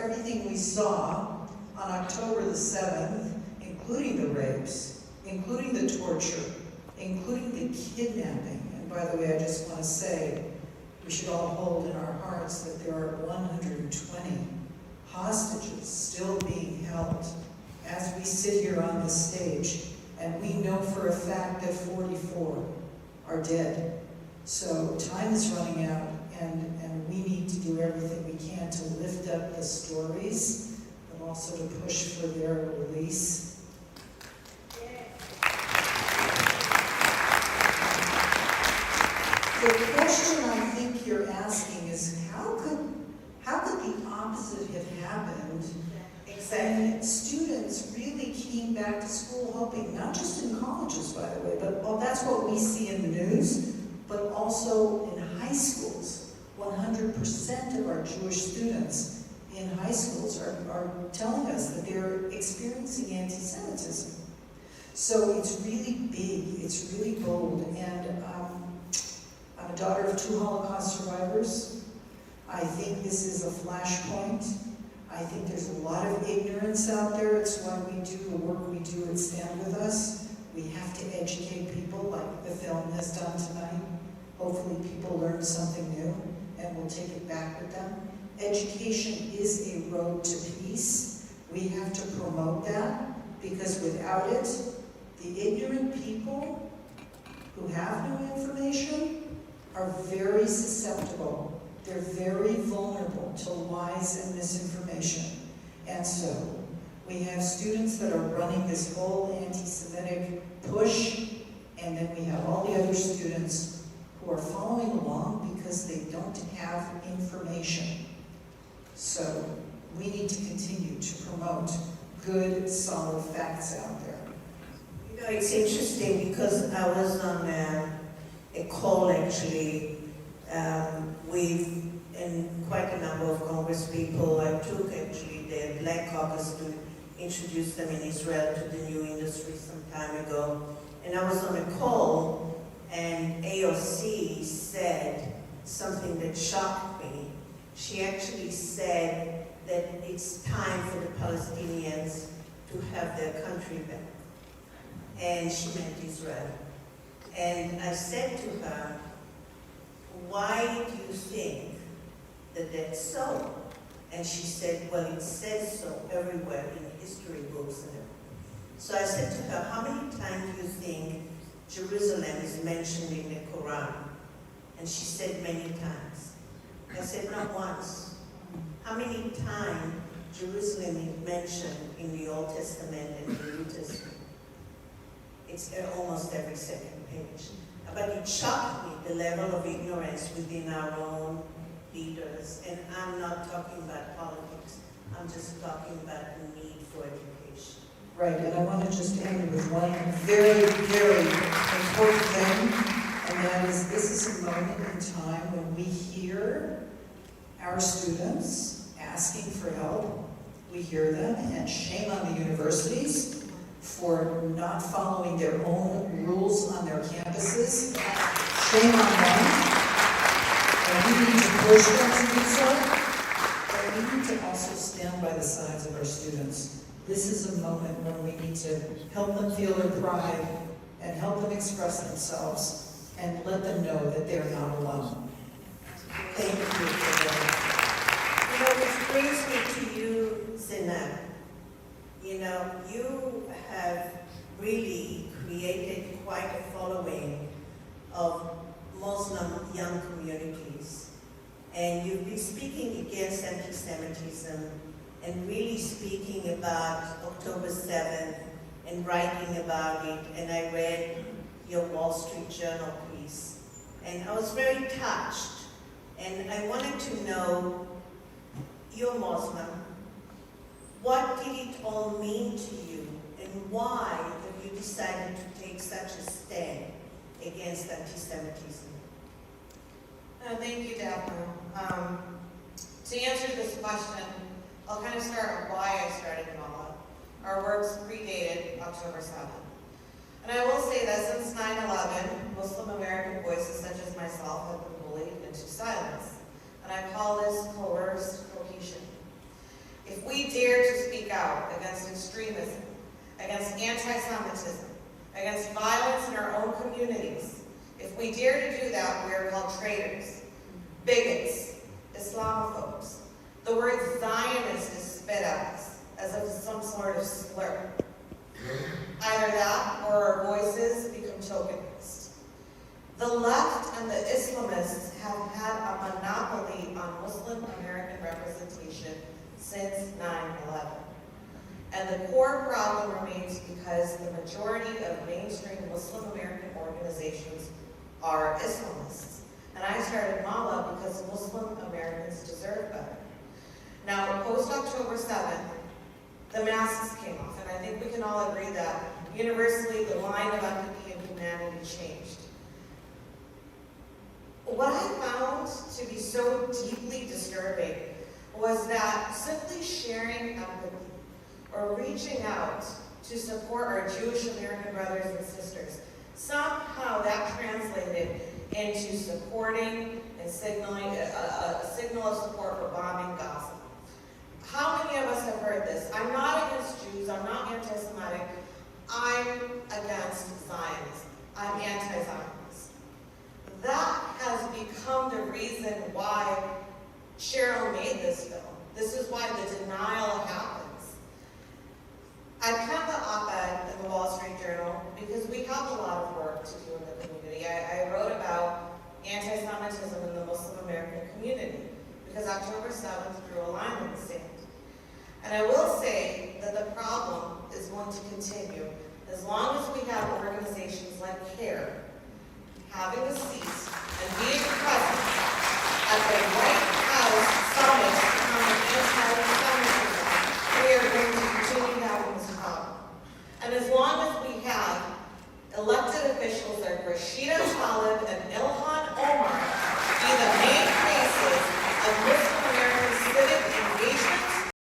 everything we saw on October the 7th, including the rapes, including the torture, including the kidnapping. And by the way, I just want to say, we should all hold in our hearts that there are 120 hostages still being held as we sit here on this stage. And we know for a fact that 44 are dead. So time is running out, and we need to do everything we can to lift up the stories, but also to push for their release. The question I think you're asking is, how could the opposite have happened? And students really came back to school hoping, not just in colleges, by the way, but that's what we see in the news, but also in high schools. 100% of our Jewish students in high schools are telling us that they're experiencing anti-Semitism. So it's really big, it's really bold, and I'm a daughter of 2 Holocaust survivors. I think this is a flashpoint. I think there's a lot of ignorance out there. It's why we do the work we do at Stand With Us. We have to educate people like the film has done tonight. Hopefully people learn something new and will take it back with them. Education is a road to peace. We have to promote that, because without it, the ignorant people who have no information are very susceptible. They're very vulnerable to lies and misinformation. And so we have students that are running this whole anti-Semitic push, and then we have all the other students who are following along because they don't have information. So we need to continue to promote good, solid facts out there. You know, it's interesting because I was on a call actually with quite a number of Congress people. I took actually the Black Caucus to introduce them in Israel to the new industry some time ago. And I was on a call, and AOC said something that shocked me. She actually said that it's time for the Palestinians to have their country back. And she meant Israel. And I said to her, why do you think that that's so? And she said, well, it says so everywhere in history books. So I said to her, how many times do you think Jerusalem is mentioned in the Quran? And she said, many times. I said, not once. How many times Jerusalem is mentioned in the Old Testament and the New Testament? It's almost every second page. But it shocked me, the level of ignorance within our own leaders. And I'm not talking about politics. I'm just talking about the need for education. Right, and I want to just end with one very, very important thing, and that is, this is a moment in time when we hear our students asking for help. We hear them, and shame on the universities for not following their own rules on their campuses. Shame on them. And we need to push them to do so. But we need to also stand by the sides of our students. This is a moment when we need to help them feel their pride and help them express themselves and let them know that they're not alone. Thank you for that. You know, which brings me to you, Zinab. You know, you have really created quite a following of Muslim young communities. And you've been speaking against anti-Semitism and really speaking about October 7th and writing about it. And I read your Wall Street Journal piece. And I was very touched. And I wanted to know, you're Muslim. What did it all mean to you, and why have you decided to take such a stand against anti-Semitism? Thank you, Daphne. To answer this question, I'll kind of start with why I started Mala. Our works predated October 7th. And I will say that since 9/11, Muslim American voices such as myself have been bullied into silence. And I call this coerced cohesion. dare to speak out against extremism, against anti-Semitism, against violence in our own communities, if we dare to do that, we are called traitors, bigots, Islamophobes. The word Zionist is spit at us as if it's some sort of slur. Either that or our voices become tokenized. The left and the Islamists have had a monopoly on Muslim American representation since 9/11. And the core problem remains because the majority of mainstream Muslim American organizations are Islamists. And I started Mala because Muslim Americans deserve better. Now, post-October 7th, the masks came off, and I think we can all agree that universally the line of empathy and humanity changed. What I found to be so deeply disturbing was that simply sharing empathy or reaching out to support our Jewish American brothers and sisters, somehow that translated into supporting and signaling a signal of support for bombing Gaza. How many of us have heard this? I'm not against Jews, I'm not anti-Semitic, I'm against Zionism, I'm anti-Zionist. That has become the reason why Cheryl made this film. This is why the denial happens. I penned the op-ed in the Wall Street Journal because we have a lot of work to do in the community. I wrote about anti-Semitism in the Muslim American community because October 7th drew a line in the sand. And I will say that the problem is going to continue as long as we have organizations like CARE having a seat and being present at the White House Summit on anti-Semitism. We are going to continue having this problem. And as long as we have elected officials like Rashida Tlaib and